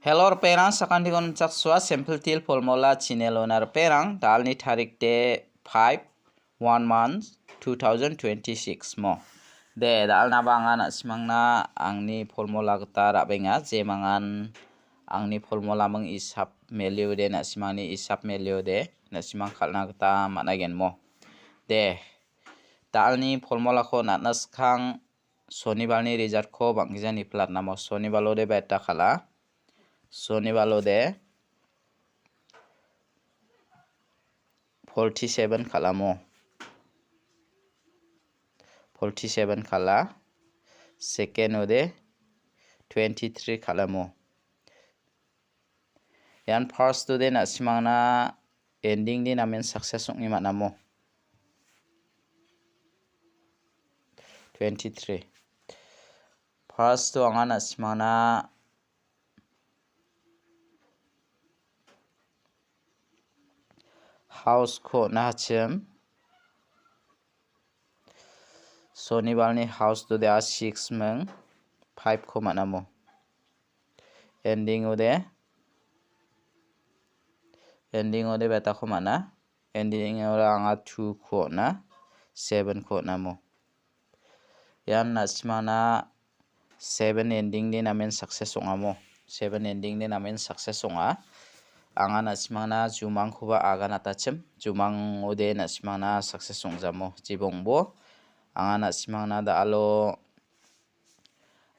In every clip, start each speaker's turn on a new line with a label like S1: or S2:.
S1: Hello perang sakan dikon chakswa simple til formula channel onar perang dalni tarik de 1 month 2026 mo de dalna bangan asmangna angni formula gata rabenga je mangan angni formula mang isap melio de nasimani isap melio de nasimang khalna gata managen mo de dalni formula ko natnaskang sonibalni result ko bangjani platna mo sonibalo de beta khala sonibalo de 47 khalamo 47 khala second ode 23 khalamo yan first ode nasimangna ending din amen success ongni manamo 23 first to anga nasimangna house ko nahachem sonibalni house to de 6 meng 5 ko manamo ending ode beta ko mana ending ora anga 2 ko na 7 ko namo yan nasimana 7 ending din amen success ongamo 7 ending din amen success onga anga nasimana jumang khoba aga natachem jumang ode nasimana success ongjamo jibongbo anga nasimana da alo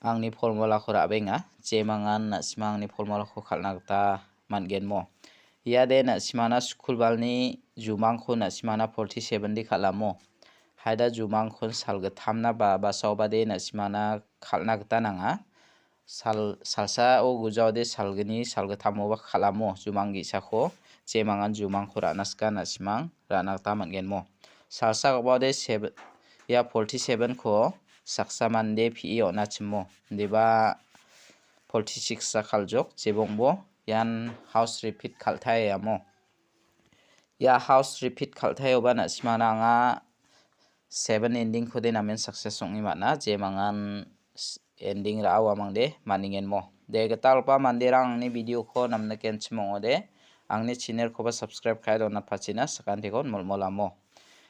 S1: angni formula ko rabenga je mangan nasimangni formula ko khalna gata mangenmo yade nasimana school balni jumang ko nasimana 47 di khalamo haida jumang khon salga thamna ba basawbade nasimana khalna gata nanga salsa o gujaude salgani salga thamoba khalamo jumang gisako je mangan jumang ko ranaska nasimang ranakta mangenmo salsa obade 7 ya 47 ko saksa mande pi ona chimo deba 46 sa khaljok jebongbo yan house repeat khalthayamo ya house repeat khalthayoba nasimana anga 7 ending khode namen success ongni mana je mangan ending ra awamangde maningen mo de gatalpa manderang ni video ko namna ken chmongode angni channel ko ba subscribe khai dona phachina sakan thekon molmolamo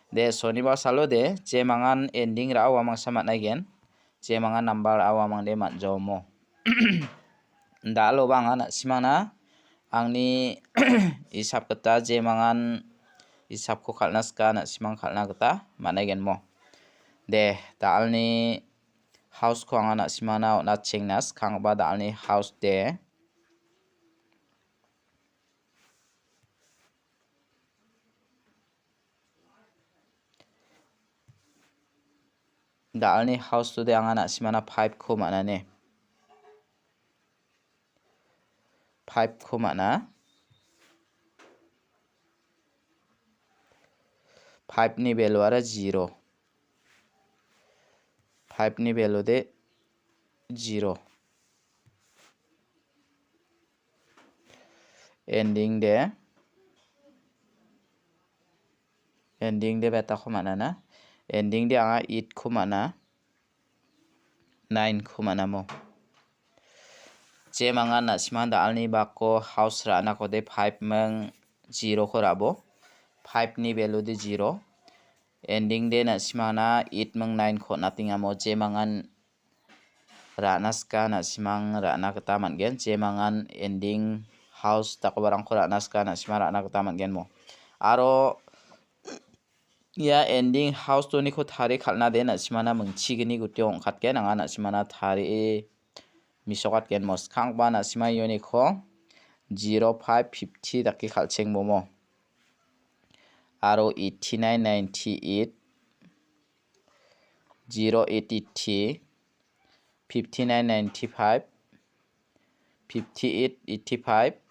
S1: de sonibar salo de je mangan ending ra awamang samatnagen je mangan number awamangde manjawmo dalo banga nasimana angni isap kata je mangan isap ko khalna ska nasimang khalna gata managen mo de dalni house ko anga nasimana na chengnas khangba dalni house de dalni house to de anga nasimana 5 ko manane 5 ko mana 5 ni value ara 0 5 ni value de 0 ending de beta ko mana na ending de anga 8 ko mana 9 ko mana mo je mangan nasimang dalni bako house rana ko de 5 meng 0 ko rabo 5 ni value de 0 ending de nasimana 8 meng 9 ko natinga mo je mangan ranaska nasimang rana kata mangen je mangan ending house takobarang ko ranaska nasimang rana kata mangen mo aro ya ending house to ni ko thari khalna de nasimana mungchigini gutyo ongkhatken anga nasimana thari misokat ken mos khangba nasima yoni ko 0550 daki khalcheng momo aro 8998 0880 5995 5885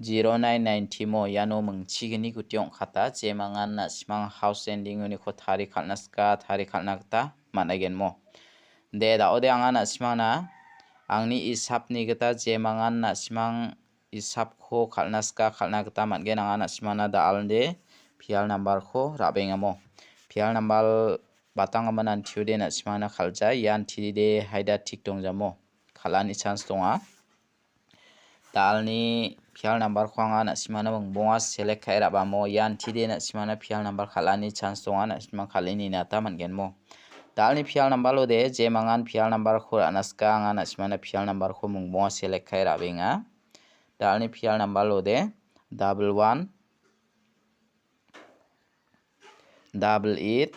S1: 0990 mo yano mungchigini gutyong khata je mangan nasimang house ending uni ko thari khalnaska thari khalnakta managen mo de da ode anga nasimana angni isap ni gata je mangan nasimang isap ko khalnaska khalnakta mangen anga nasimana da alde pial number ko rabengamo pial number batang amanan thiude nasimana khalja yan thide haida thik dongjamo khalani chance tonga dalni pial number khwanga na simana bonga select khai raba mo yan thide na simana pial number khalani chance tonga na simang khalini na ta mangen mo dalni pial number lo de je mangan pial number khura anaska anga na simana pial number kho bonga select khai rabenga dalni pial number lo de 11 88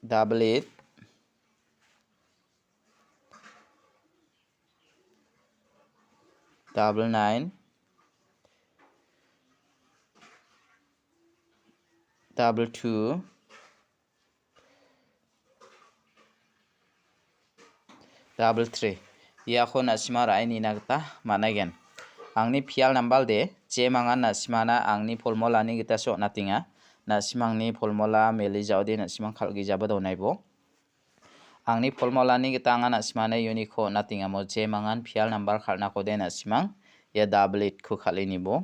S1: 88 99 22 33 ya khona simara aini nagta managen angni pial number de je mangan na simana angni formula ni gita so natinga na simangni formula meli jawde na simang khalgi jabado naibo angni formula ni gita anga na simana unico natinga mo je mangan pial number khalna ko de na simang ya 88 ko khalini bo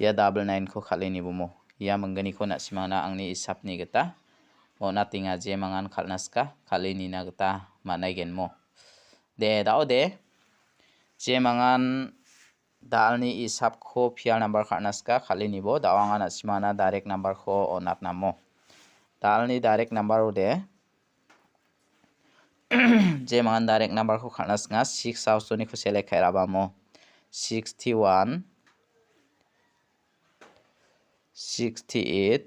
S1: ya 99 ko khalini bo mo ya mangani ko na simana angni isap ni gita o natinga je mangan khalnaska khalini na gita manaigen mo de dao de je mangan dalni isap kho pial number khalnaska khalini bo dawanga na simana direct number kho onat namo dalni direct number de je mangan direct number kho khalnaska 6 house ni kho select khai raba mo 61 68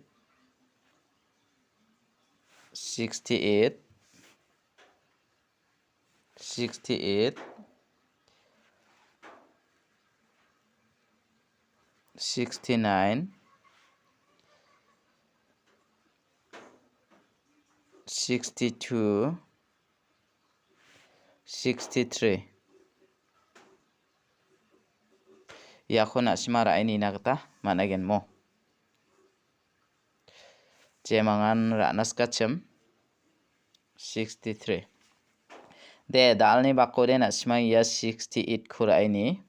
S1: 68 68 69 62 63 ya khona simara aini nagta managen mo je mangan ranaska chem 63 de dalni bakko de na simang ya 68 khura aini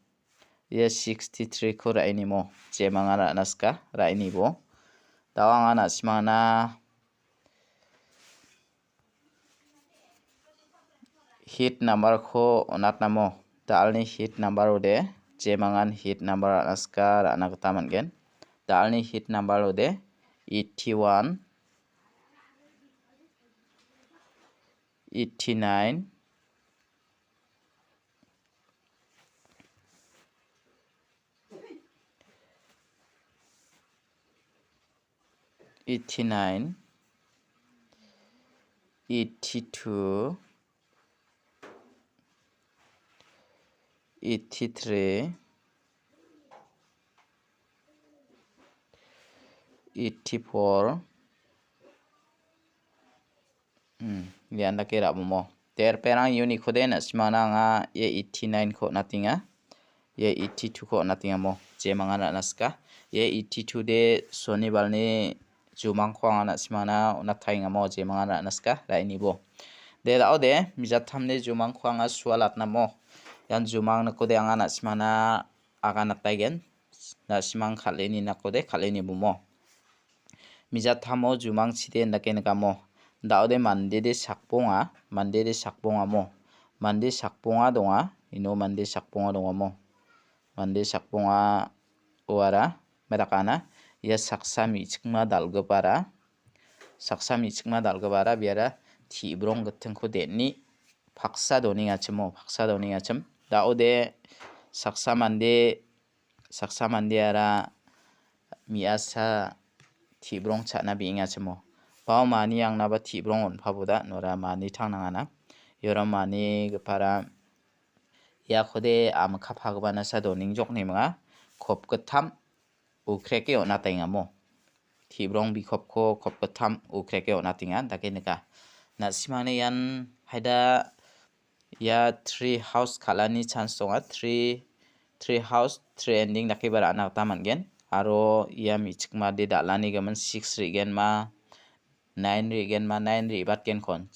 S1: ya 63 khura aini mo je mangan ranaska raini bo dawanga na simana hit number kho onat namo dalni hit number ode je mangan hit number aska rana gata mangen dalni hit number ode 81 89 89 82 83 84 lianda kira mo ter perang uni khode na simana nga ye 89 kho natinga ye 82 kho natinga mo je mangana naska ye 82 de soni balni jumang khwanga na simana unathai nga mo je mangana naska raini bo de dao de mijat thamne jumang khwanga sualat na mo yan jumang na kode anga na simana aga nataigen na simang khaleni na kode khaleni bo mo mijat thamo jumang chide ndaken kamo daode mande de sakponga mo mande sakponga donga ino mande sakponga donga mo mande sakponga wara merakana ya saksa michikma dalgapara biara thibrong gthengko denni paksa doni ngachim daode saksa mande ara miasa thibrong chana binga chimo pau mani ang naba thibrong on phaboda nora mani thangnangana yora mani gapara ya khode amkha phagbana sadoning jokni manga khop gtham ukreke onatinga mo thibrong bikhopko khop gtham ukreke onatinga dakeneka na simane yan haida ya 3 house khalani chance tonga 3 house 3 ending dakibara na tamangen aro ya michikma de dalani gaman 6 rigen ma 9 rigen ma 9 ri batken kon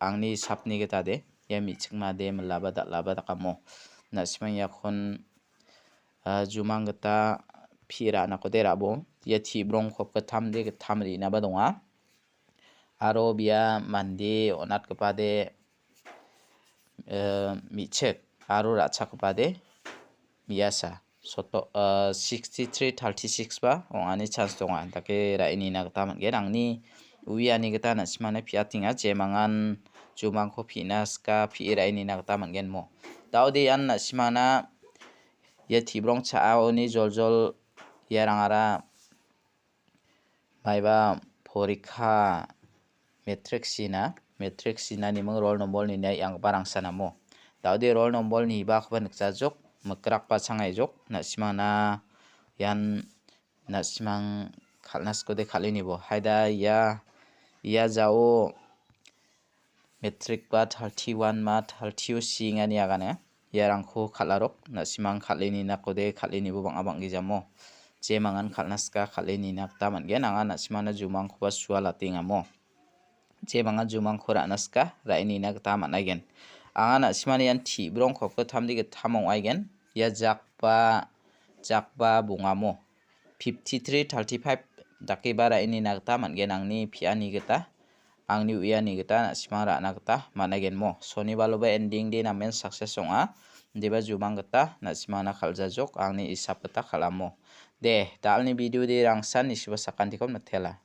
S1: angni sapni geta de ya michikma de mlaba dakamo na simang ya khon jumang geta phira na ko de rabo ya thibrong khop ka tham de tham ri na ba donga aro bia mandi onat kepade michek aro ratsa kepade biasa soto 63-36 ba ongani chance tonga take raini na gata manggen angni uiani gata na simana piatinga jemangan jumangko pinaska pi raini na gata manggen mo daudi an na simana ya tibrong chaoni joljol yarangara maiba porikha matrix sina ni mong roll number ni nai ang barang sanamo daudi roll number ni ba khban jok mekrak pa changai jok na simana yan na simang khalnas ko de khalini bo haida ya jao matrix ba 31 ma 30 singani agane yarangko khalarok na simang khalini na ko de khalini bo bang abang gijamo jemangan khalnaska khalini nak taman gen anga na simana jumang ko suala tingamo jemangan jumang khora naska raini nak taman again anga na simani yan thi brong ko thamdi ge thamong again ya jakba bungamo 53-35 dake bara ini nak taman gen angni piani geta angni uyani geta na simara nak ta managen mo soni baloba ending di namen success onga deba jumang geta na simana khalja jok angni isap geta khalamo de dalni video di rangsan isiba sakantikom na thela